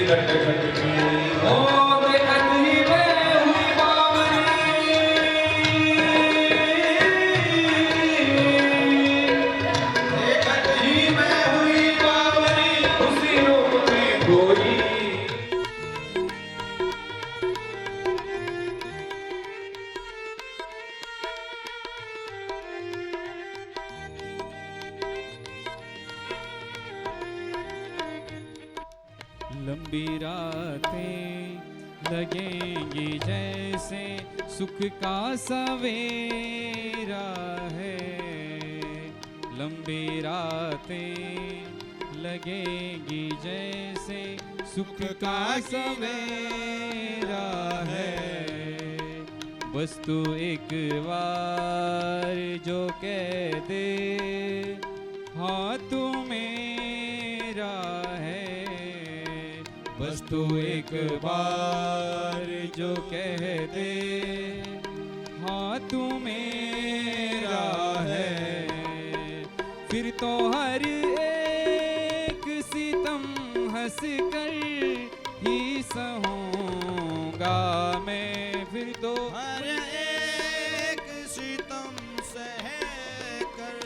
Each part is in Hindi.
लट खटकी ओ देखत ही में हुई बावरी देखत ही में हुई बावरी उसी रूप में गोरी लंबी रातें लगेंगी जैसे सुख का सवेरा है। लंबी रातें लगेंगी जैसे सुख का सवेरा है। बस तू एक बार जो कह दे हाँ तू मेरा है। बस तू एक बार जो कह दे हाँ तू मेरा है। फिर तो हर एक सितम हंस कर ही सहूँगा मैं। फिर तो हर एक सितम सह कर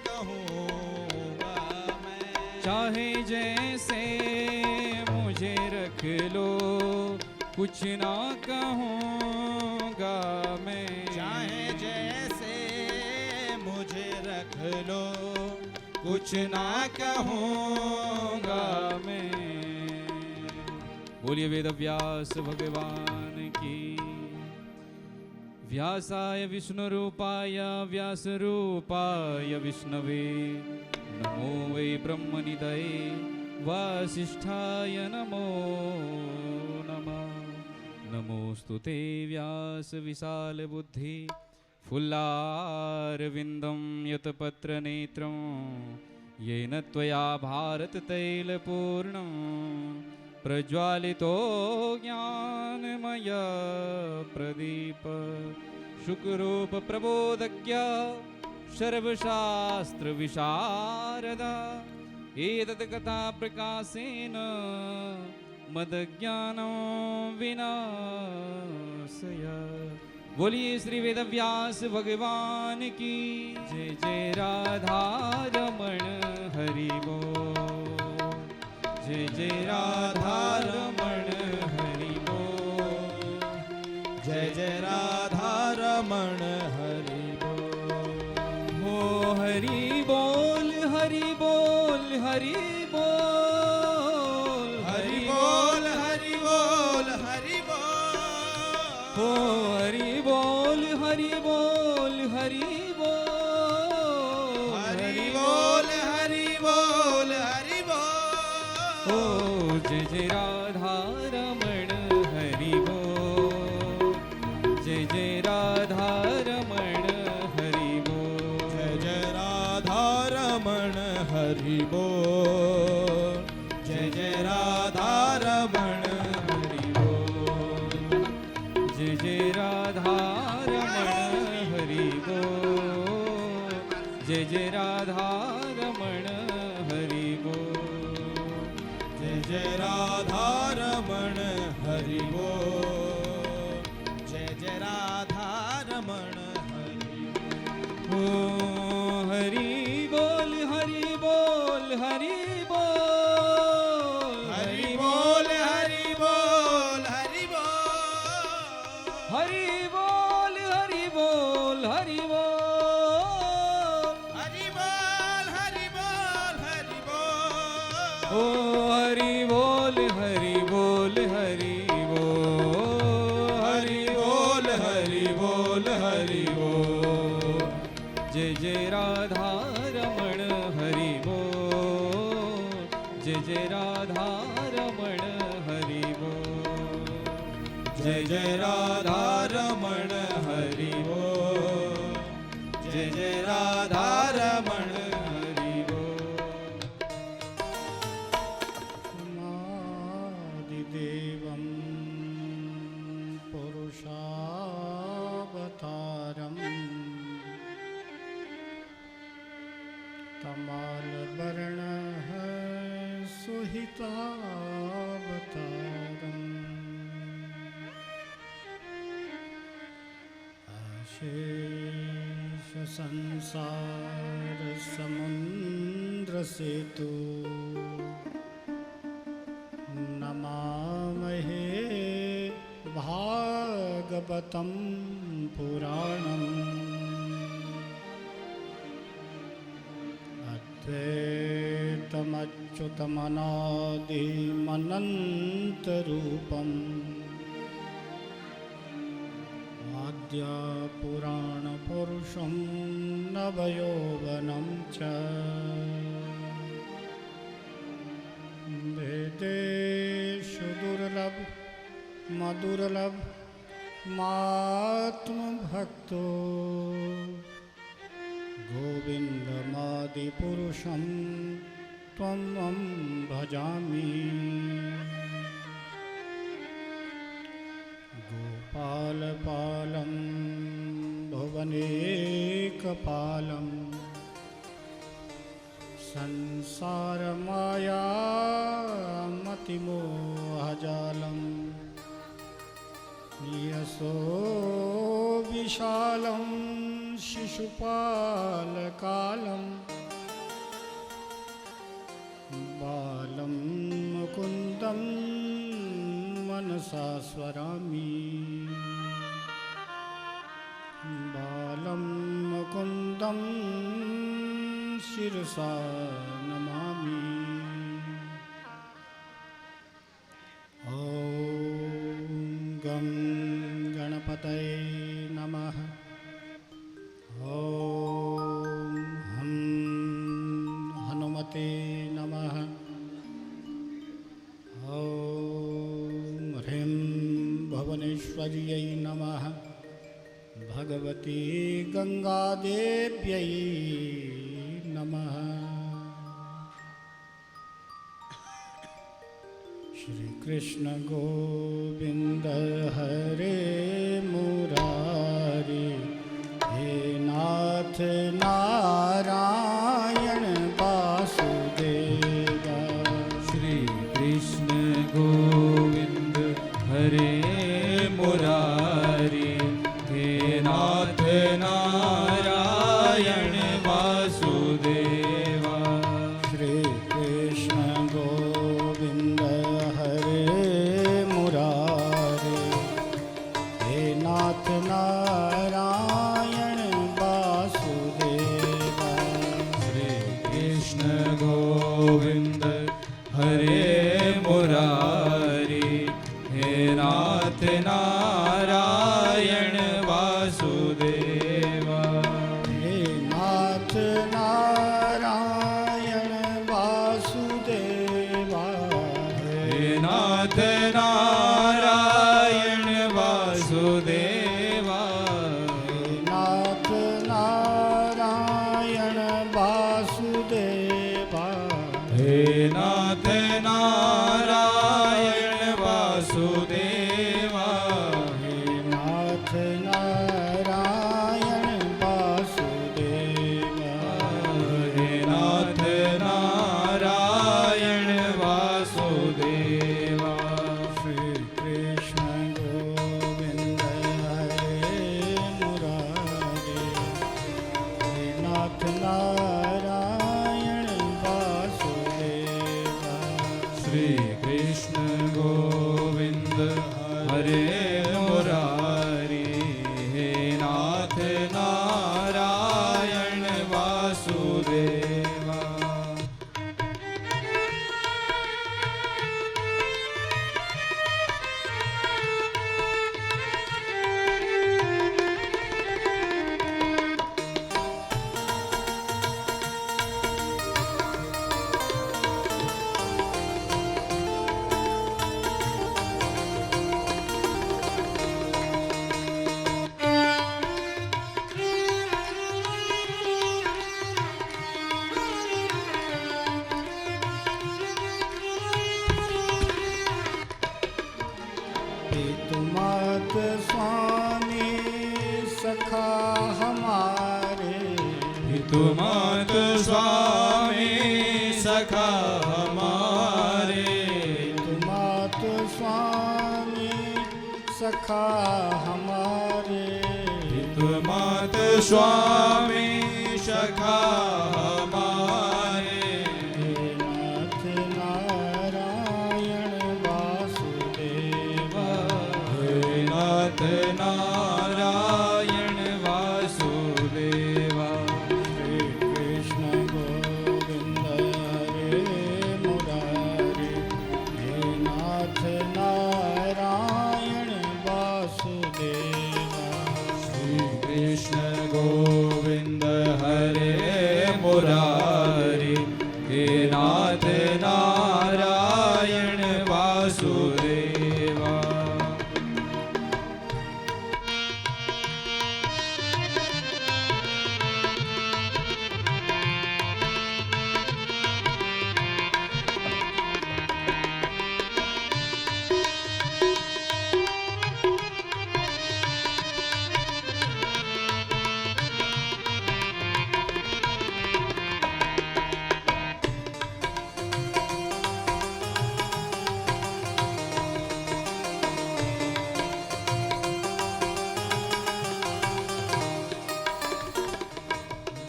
कहूँगा मैं। चाहे जैसे मुझे रख लो कुछ ना कहूँगा मैं। चाहे जैसे मुझे रख लो कुछ ना कहूँगा मैं। बोलिए वेद व्यास भगवान की। व्यासाय विष्णु रूपाय व्यास रूपाय विष्णवे नमो वै ब्रह्मनिधये वासिष्ठाय नमो नमः। नमोस्तुते व्यास विशाल बुद्धि फुल्लारविन्दं यतपत्रनेत्रं येन त्वया भारत तैलपूर्णं प्रज्वालितो ज्ञानमय प्रदीप शुकरूप प्रबोधज्ञ सर्वशास्त्र विशारदा एतत् कथा प्रकाशेन मदज्ञानं विनाशय। बोलिए श्री वेदव्यास भगवान की जय। जय राधा रमण हरि बोल। जय जय राधा रमण हरि बोल। जय जय राधा रमण हरि बोल। हो हरि बोल हरि बोल हरि बोल हरि बोल हरि बोल हरि बोल। हो हरि बोल हरि बोल हरि बोल हरि बोल हरि बोल हरि बोल। हो जय जय राधा रमण हरि बोल। जय जय राधा रमण हरि बोल। जय जय राधा रमण हरि बोल। जय जय राधा रमण हरि बोल। जय जय राधा रमण हरि बोल। जय जय राधा रमण हरि बोल। जय जय राधा रमण हरि बोल। जय जय राधा रमण हरि बोल। हो हरि बोल हरि बोल हरि बोल हरि बोल हरि बोल हरि बोल। हरि बोल हरि बोल हरि बोल हरि बोल हरि बोल हरि बोल। ओ हरि बोल हरि बोल हरि बोल हरि बोल हरि बोल हरि बोल। जय जय राधा रमण हरि बोल। जय जय राधा रमण हरि बोल। जय जय राधा रमण हरि बोल। जय जय राधा रमण हरि बोल। देवं पुरुषावतारम् तमालवर्णः सुहितावतारम् अशेष संसार समुद्र सेतु नमामहे भागवतं पुराणम् अद्वैतमच्युतमनादिमनन्तरूपम् आद्यपुराणपुरुषं नवयौवनं च वेदेषु दुर्लभ मधुर्लभ मात्मभक्तो गोविन्दमादिपुरुषं त्वं भजामि गोपालपालं भुवनेकपालं संसारमायामतिमोहजालं यशो विशालं शिशुपालकालं बालं मुकुन्दं मनसा स्मरामि बालं मुकुन्दं शिरसा नमामि ॐ गं गणपतये नमः ॐ हं हनुमते नमः ॐ ह्रीं भुवनेश्वर्यै नमः भगवती गंगादेव्यै नमः श्री कृष्ण गोविंद हरे मुरारी हे नाथ नारायण वासुदेवा श्री कृष्ण गोविंद हरे मुरारी हे नाथ नारायण वासुदेवा श्री कृष्ण गोविंद हरे मुरारी हे नाथ नारायण वासुदेवा श्री कृष्ण गोविंद हरे मुरारी हे नाथ नारायण वासुदेवा हे नाथ नारायण वासुदेवा हे नाथ नारायण वासुदेवा हे नाथ नारायण वासुदेवा हे नाथ नारायण वासुदेवा हे नाथ नारायण वासुदेवा हे नाथ नारायण वासुदेवा श्री कृष्ण गोविंद हरे मुरारी हे नाथ नारायण वासुदेवा श्री कृष्ण गोविंद हरे मुरारी हे नाथ नारायण वासुदेवा तुमक स्वामी सखा हमारे तुमक स्वामी सखा हमारे तुमक सखा हमारे। हित मात स्वामी सखा हमारे। हे नाथ नारायण वासुदेवा। हे नाथ नारायण वासुदेवा। श्री कृष्ण गोविंद हरे मुरारी। हे नाथ नारायण वासुदेवा। श्री कृष्ण गोविंद हरे मुरारी। हे नाथ नारायण वासुदेवा।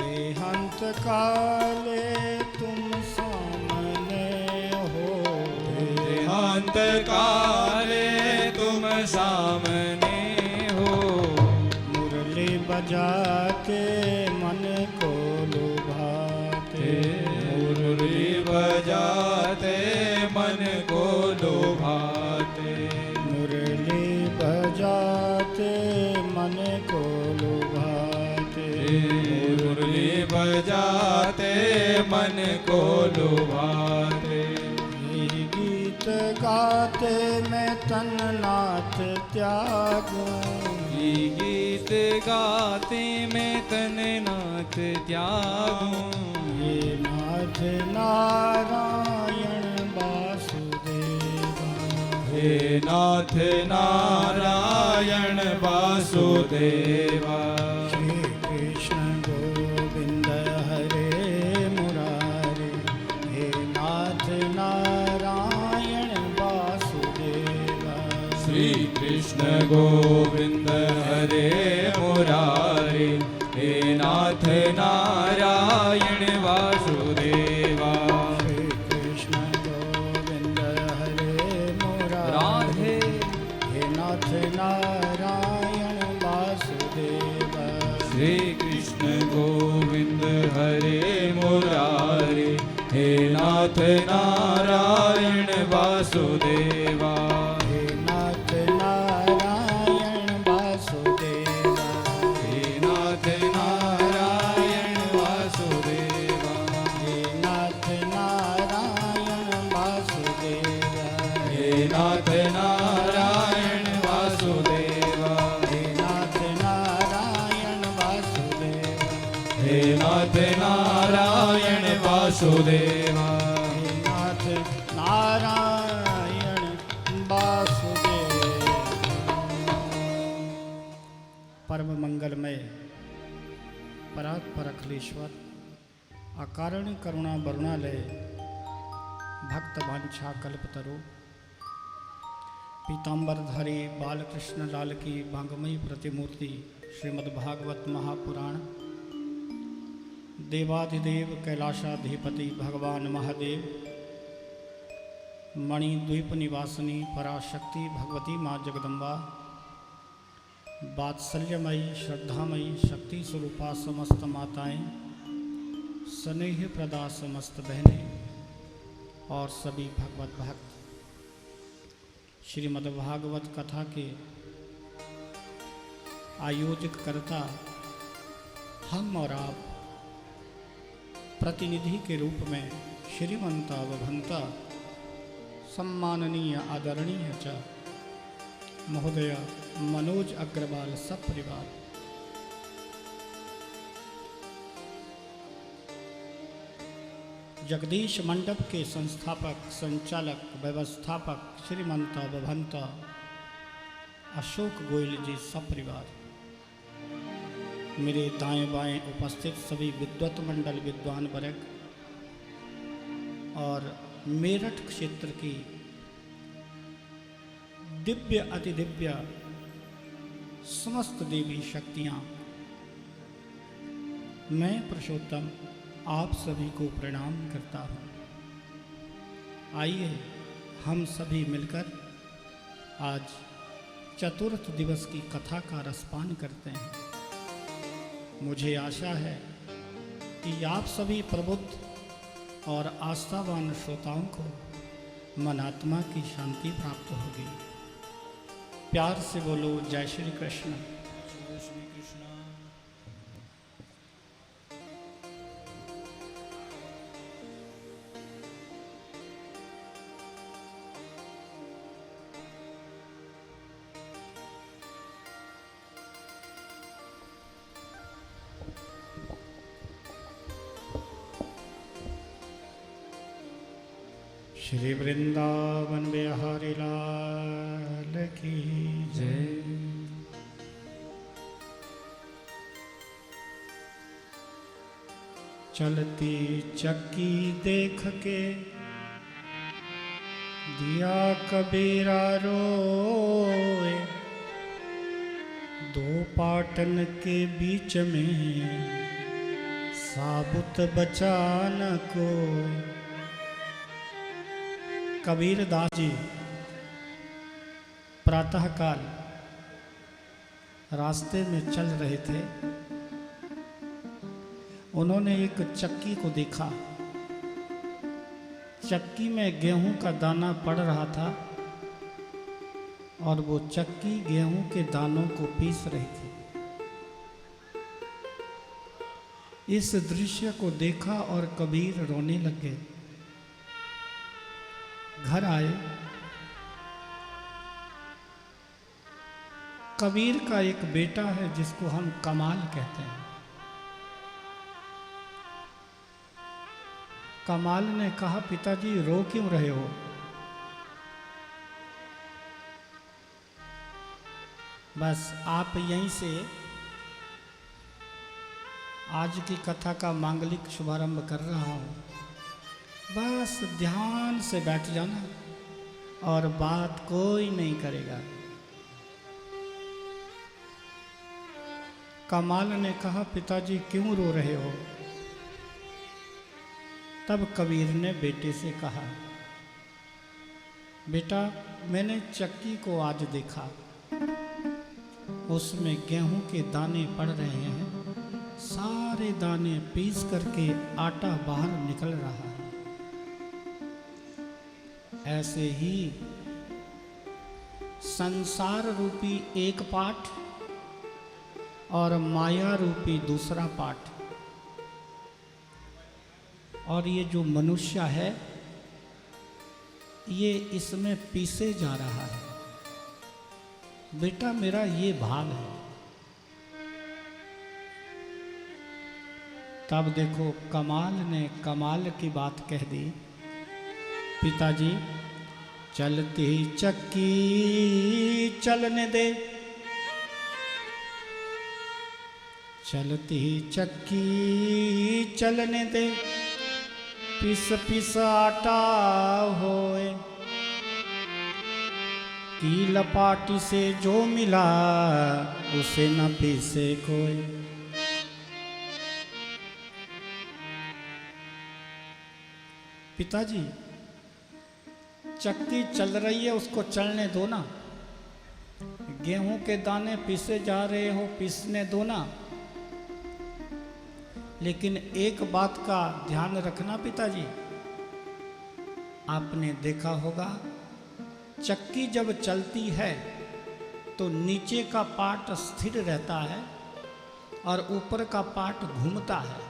देहांत काले तुम सामने हो। देहांत काले तुम सामने हो। मुरली बजाते मन को लुभाते। मुरली बजाते मन को लुभाते। मुरली बजाते मन को लुभाते। मुरली बजाते मन को लुभाते। ये गीत गाते मैं तन नाथ त्यागूं। ये गीत गाते मैं तन नाथ त्यागूं। हे नाथ नारायण वासुदेवा। हे नाथ नारायण वासुदेवा। श्री कृष्ण गोविंद हरे मुरारी। हे नाथ नारायण वासुदेवा। श्री कृष्ण गोविंद हरे मुरारी। हे नाथ नारायण वासुदेवा। श्री कृष्ण गोविंद हरे मुरारी। राधे। हे नाथ नारायण वासुदेवा। श्री कृष्ण गोविंद हरे मुरारी। हे नाथ नारायण वासुदेवा। हे नाथ नारायण वासुदेवा। हे नाथ नारायण वासुदेवा। हे नाथ नारायण वासुदेवा। हे नाथ नारायण वासुदेवा। हे नाथ नारायण वासुदेवा। हे नाथ नारायण वासुदेवा। हे नाथ नारायण वासुदेवा। परम मंगलमय परात्पर अखिलेश्वर अकारण करुणा वरुणालय भक्त वांछा कल्पतरु पीताम्बरधारी बालकृष्ण लाल की भांगमयी प्रतिमूर्ति श्रीमद्भागवत महापुराण। देवाधिदेव कैलाशाधिपति भगवान महादेव मणिद्वीप निवासिनी पराशक्ति भगवती माँ जगदम्बा वात्सल्यमयी श्रद्धामयी शक्ति स्वरूपा समस्त माताएं, स्नेह प्रदा समस्त बहनें और सभी भगवत भक्त श्रीमद्भागवत कथा के आयोजक कर्ता हम और आप प्रतिनिधि के रूप में श्रीमंता वभंता सम्माननीय आदरणीय च महोदय मनोज अग्रवाल सपरिवार जगदीश मंडप के संस्थापक संचालक व्यवस्थापक श्रीमंता वभंता अशोक गोयल जी सपरिवार, मेरे दाएं बाएं उपस्थित सभी विद्वत मंडल विद्वान वर्ग और मेरठ क्षेत्र की दिव्य अति दिव्य समस्त देवी शक्तियाँ, मैं पुरुषोत्तम आप सभी को प्रणाम करता हूँ। आइए हम सभी मिलकर आज चतुर्थ दिवस की कथा का रसपान करते हैं। मुझे आशा है कि आप सभी प्रबुद्ध और आस्थावान श्रोताओं को मन आत्मा की शांति प्राप्त होगी। प्यार से बोलो जय श्री कृष्ण। जय श्री कृष्ण। श्री वृंदावन बिहारी लाल की जय। चलती चक्की देख के दिया कबीरा रोए, दो पाटन के बीच में साबुत बचा न को। कबीर दास जी प्रातःकाल रास्ते में चल रहे थे। उन्होंने एक चक्की को देखा। चक्की में गेहूं का दाना पड़ रहा था और वो चक्की गेहूं के दानों को पीस रही थी। इस दृश्य को देखा और कबीर रोने लगे। घर आए। कबीर का एक बेटा है जिसको हम कमाल कहते हैं। कमाल ने कहा, पिताजी रो क्यों रहे हो? बस आप यहीं से आज की कथा का मांगलिक शुभारंभ कर रहा हूं। बस ध्यान से बैठ जाना और बात कोई नहीं करेगा। कमाल ने कहा, पिताजी क्यों रो रहे हो? तब कबीर ने बेटे से कहा, बेटा मैंने चक्की को आज देखा, उसमें गेहूं के दाने पड़ रहे हैं। सारे दाने पीस करके आटा बाहर निकल रहा है। ऐसे ही संसार रूपी एक पाठ और माया रूपी दूसरा पाठ, और ये जो मनुष्य है ये इसमें पीसे जा रहा है। बेटा मेरा ये भाव है। तब देखो कमाल ने कमाल की बात कह दी, पिताजी चलती चक्की चलने दे, चलती चक्की चलने दे, पिस पिस आटा होए, की लपाटी से जो मिला उसे न पीसे कोई। पिताजी चक्की चल रही है, उसको चलने दो ना। गेहूं के दाने पीसे जा रहे हो, पीसने दो ना। लेकिन एक बात का ध्यान रखना पिताजी, आपने देखा होगा चक्की जब चलती है तो नीचे का पार्ट स्थिर रहता है और ऊपर का पार्ट घूमता है,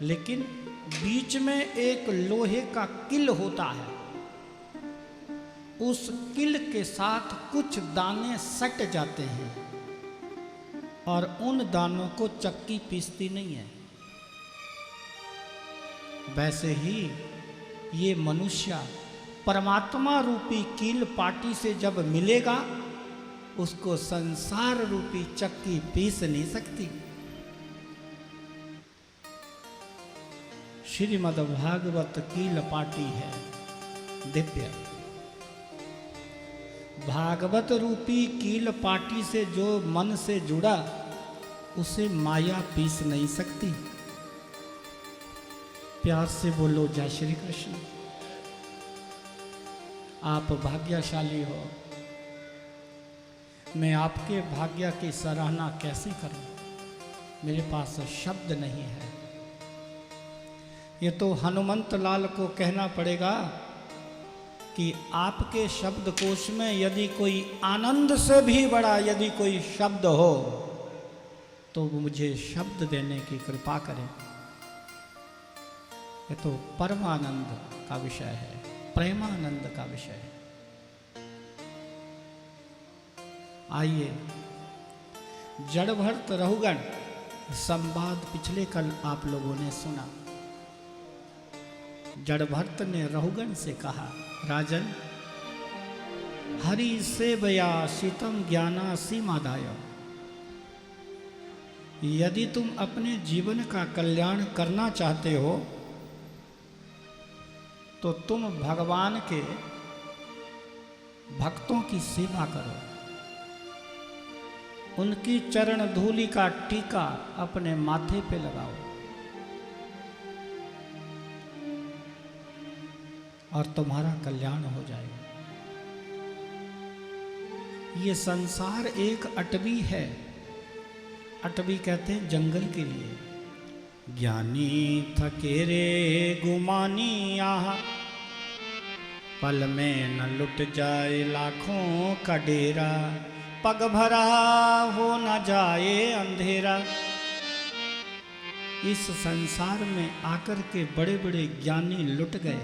लेकिन बीच में एक लोहे का किल होता है। उस किल के साथ कुछ दाने सट जाते हैं और उन दानों को चक्की पीसती नहीं है। वैसे ही ये मनुष्य परमात्मा रूपी कील पाटी से जब मिलेगा उसको संसार रूपी चक्की पीस नहीं सकती। श्रीमद् भागवत कील पाटी है दिव्य। भागवत रूपी कील पाटी से जो मन से जुड़ा उसे माया पीस नहीं सकती। प्यार से बोलो जय श्री कृष्ण। आप भाग्यशाली हो। मैं आपके भाग्य की सराहना कैसे करूं? मेरे पास शब्द नहीं है। ये तो हनुमंत लाल को कहना पड़ेगा कि आपके शब्दकोश में यदि कोई आनंद से भी बड़ा यदि कोई शब्द हो तो मुझे शब्द देने की कृपा करें। ये तो परमानंद का विषय है, प्रेमानंद का विषय है। आइए, जड़भरत रहुगण संवाद पिछले कल आप लोगों ने सुना। जड़भरत ने रहुगण से कहा, राजन, हरि सेवया शीतम ज्ञाना सीमादाय। यदि तुम अपने जीवन का कल्याण करना चाहते हो तो तुम भगवान के भक्तों की सेवा करो, उनकी चरण धूलि का टीका अपने माथे पे लगाओ और तुम्हारा कल्याण हो जाएगा। ये संसार एक अटवी है। अटवी कहते हैं जंगल के लिए। ज्ञानी थके रे गुमानी आहा, पल में न लुट जाए लाखों का डेरा, पग भरा हो न जाए अंधेरा। इस संसार में आकर के बड़े बड़े ज्ञानी लुट गए।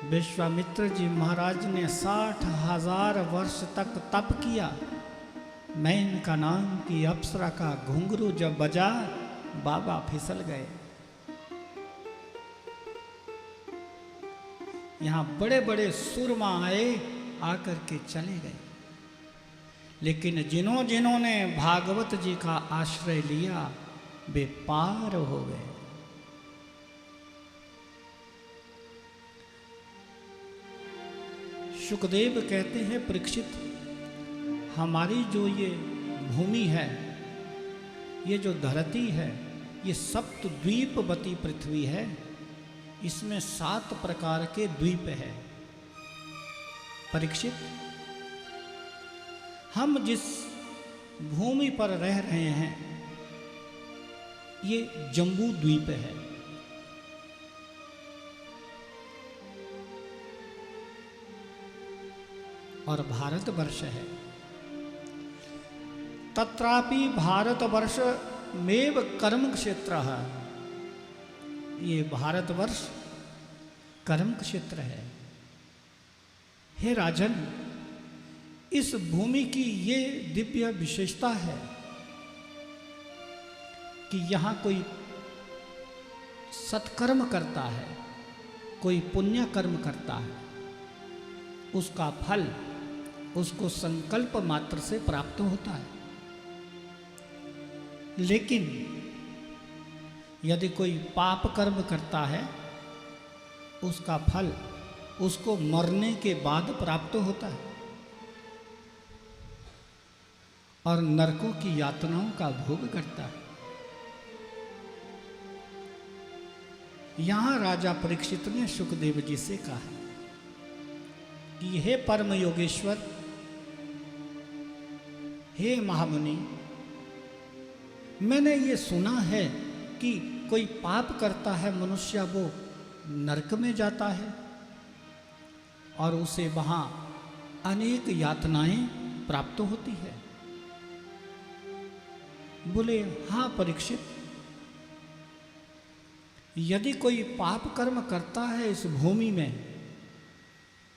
विश्वामित्र जी महाराज ने 60,000 वर्ष तक तप किया। मैन का नाम की अप्सरा का घुंघरू जब बजा, बाबा फिसल गए। यहां बड़े बड़े सुरमा आए, आकर के चले गए। लेकिन जिन्होंने भागवत जी का आश्रय लिया वे पार हो गए। सुखदेव कहते हैं, परीक्षित, हमारी जो ये भूमि है, ये जो धरती है, ये सप्त द्वीपवती पृथ्वी है। इसमें 7 प्रकार के द्वीप है। परीक्षित, हम जिस भूमि पर रह रहे हैं ये जम्बू द्वीप है। और भारतवर्ष है। तत्रापि भारतवर्ष मेव कर्म क्षेत्र है। ये भारतवर्ष कर्म क्षेत्र है। हे राजन, इस भूमि की ये दिव्य विशेषता है कि यहाँ कोई सत्कर्म करता है, कोई पुण्य कर्म करता है, उसका फल उसको संकल्प मात्र से प्राप्त होता है। लेकिन यदि कोई पाप कर्म करता है उसका फल उसको मरने के बाद प्राप्त होता है और नरकों की यातनाओं का भोग करता है। यहां राजा परीक्षित ने सुखदेव जी से कहा कि हे परम योगेश्वर, हे महामुनि, मैंने ये सुना है कि कोई पाप करता है मनुष्य, वो नरक में जाता है और उसे वहां अनेक यातनाएं प्राप्त होती है। बोले, हाँ परीक्षित, यदि कोई पाप कर्म करता है इस भूमि में,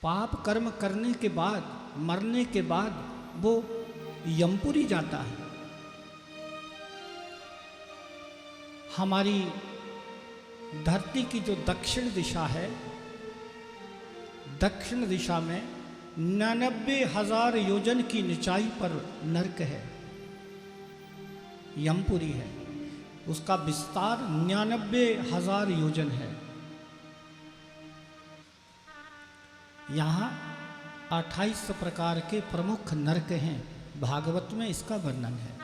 पाप कर्म करने के बाद, मरने के बाद वो यमपुरी जाता है। हमारी धरती की जो दक्षिण दिशा है, दक्षिण दिशा में 99,000 योजन की निचाई पर नरक है, यमपुरी है। उसका विस्तार 99,000 योजन है। यहाँ 28 प्रकार के प्रमुख नरक हैं। भागवत में इसका वर्णन है।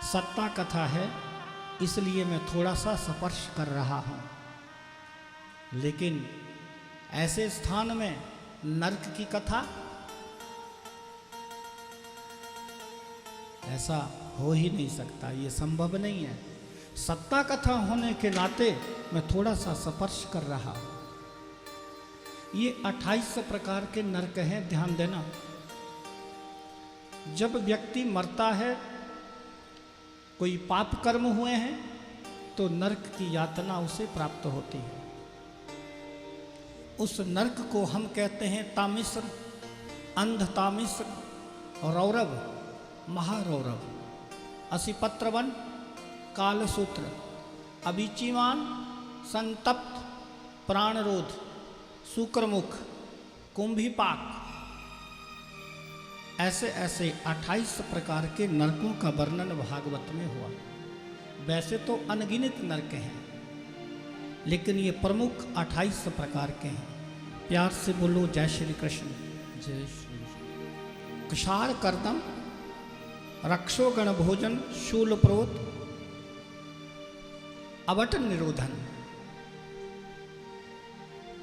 सत्ता कथा है, इसलिए मैं थोड़ा सा स्पर्श कर रहा हूं। लेकिन ऐसे स्थान में नरक की कथा, ऐसा हो ही नहीं सकता, ये संभव नहीं है। सत्ता कथा होने के नाते मैं थोड़ा सा स्पर्श कर रहा हूं। ये 28 प्रकार के नरक हैं, ध्यान देना। जब व्यक्ति मरता है, कोई पाप कर्म हुए हैं, तो नरक की यातना उसे प्राप्त होती है। उस नरक को हम कहते हैं तामिश्र, अंध तामिश्र, रौरव, महारौरव, असिपत्रवन, कालसूत्र, अभिचिमान, संतप्त, प्राणरोध, शुक्रमुख, कुंभीपाक, ऐसे ऐसे 28 प्रकार के नरकों का वर्णन भागवत में हुआ। वैसे तो अनगिनत नरक हैं, लेकिन ये प्रमुख 28 प्रकार के हैं। प्यार से बोलो जय श्री कृष्ण। जय श्री कृष्ण। कुशार कर्दम, रक्षोगण भोजन, शूल प्रोत, अवट निरोधन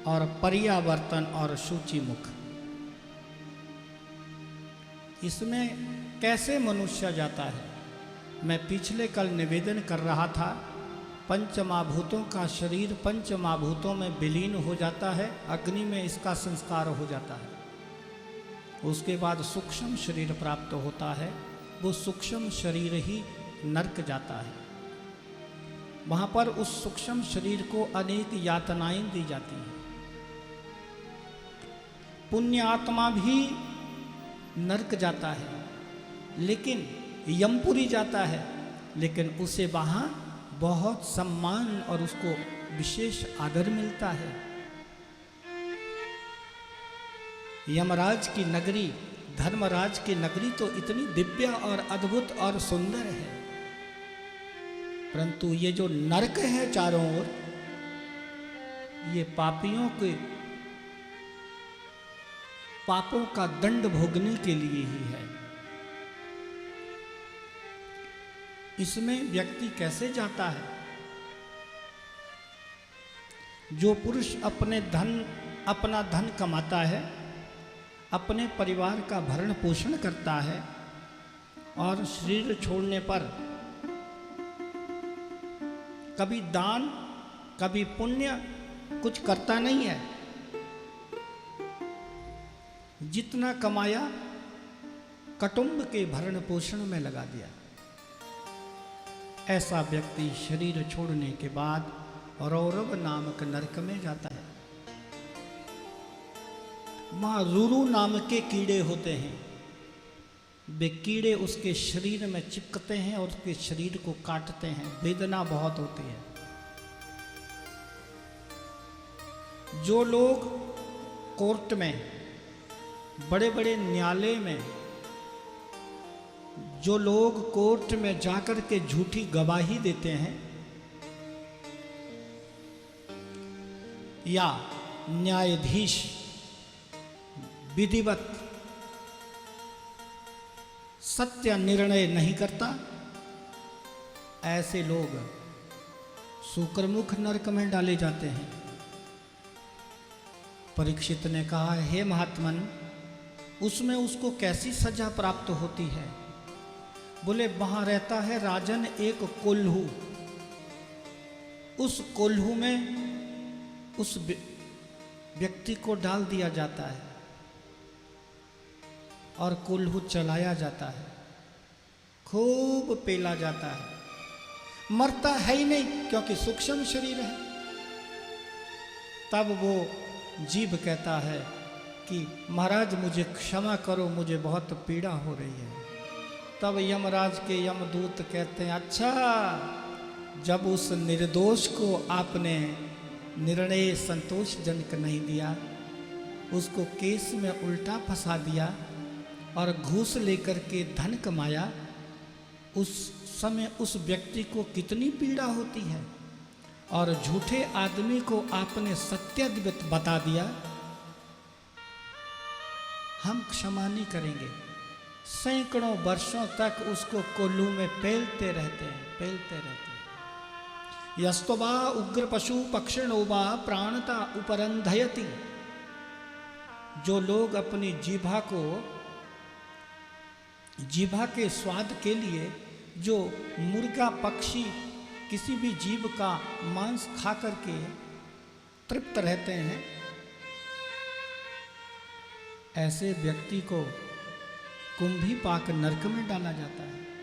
और पर्यावर्तन और सूची मुख। इसमें कैसे मनुष्य जाता है? मैं पिछले कल निवेदन कर रहा था, पंचमहाभूतों का शरीर पंचमहाभूतों में विलीन हो जाता है, अग्नि में इसका संस्कार हो जाता है। उसके बाद सूक्ष्म शरीर प्राप्त होता है। वो सूक्ष्म शरीर ही नरक जाता है। वहाँ पर उस सूक्ष्म शरीर को अनेक यातनाएं दी जाती हैं। पुण्य आत्मा भी नरक जाता है, लेकिन यमपुरी जाता है, लेकिन उसे वहाँ बहुत सम्मान और उसको विशेष आदर मिलता है। यमराज की नगरी, धर्मराज की नगरी तो इतनी दिव्य और अद्भुत और सुंदर है, परंतु ये जो नरक है चारों ओर, ये पापियों के पापों का दंड भोगने के लिए ही है। इसमें व्यक्ति कैसे जाता है? जो पुरुष अपना धन कमाता है, अपने परिवार का भरण पोषण करता है और शरीर छोड़ने पर कभी दान, कभी पुण्य कुछ करता नहीं है। जितना कमाया कुटुंब के भरण पोषण में लगा दिया। ऐसा व्यक्ति शरीर छोड़ने के बाद रौरव नामक नरक में जाता है। वहाँ रुरु नाम के कीड़े होते हैं। वे कीड़े उसके शरीर में चिपकते हैं और उसके शरीर को काटते हैं। वेदना बहुत होती है। जो लोग कोर्ट में, बड़े बड़े न्यायालय में, जो लोग कोर्ट में जाकर के झूठी गवाही देते हैं या न्यायाधीश विधिवत सत्य निर्णय नहीं करता, ऐसे लोग शुक्रमुख नरक में डाले जाते हैं। परीक्षित ने कहा, हे महात्मन, उसमें उसको कैसी सजा प्राप्त होती है? बोले, वहां रहता है राजन एक कोल्हू। उस कोल्हू में उस व्यक्ति को डाल दिया जाता है और कोल्हू चलाया जाता है, खूब पेला जाता है। मरता है ही नहीं, क्योंकि सूक्ष्म शरीर है। तब वो जीव कहता है कि महाराज मुझे क्षमा करो, मुझे बहुत पीड़ा हो रही है। तब यमराज के यमदूत कहते हैं, अच्छा, जब उस निर्दोष को आपने निर्णय संतोषजनक नहीं दिया, उसको केस में उल्टा फंसा दिया और घूस लेकर के धन कमाया, उस समय उस व्यक्ति को कितनी पीड़ा होती है। और झूठे आदमी को आपने सत्य बता दिया, हम क्षमा नहीं करेंगे। सैकड़ों वर्षों तक उसको कोल्हू में पेलते रहते हैं। यस्तवा उग्र पशु पक्षिणोवा प्राणता उपरंधयति। जो लोग अपनी जीभा के स्वाद के लिए जो मुर्गा पक्षी किसी भी जीव का मांस खा करके तृप्त रहते हैं, ऐसे व्यक्ति को कुंभी पाक नरक में डाला जाता है।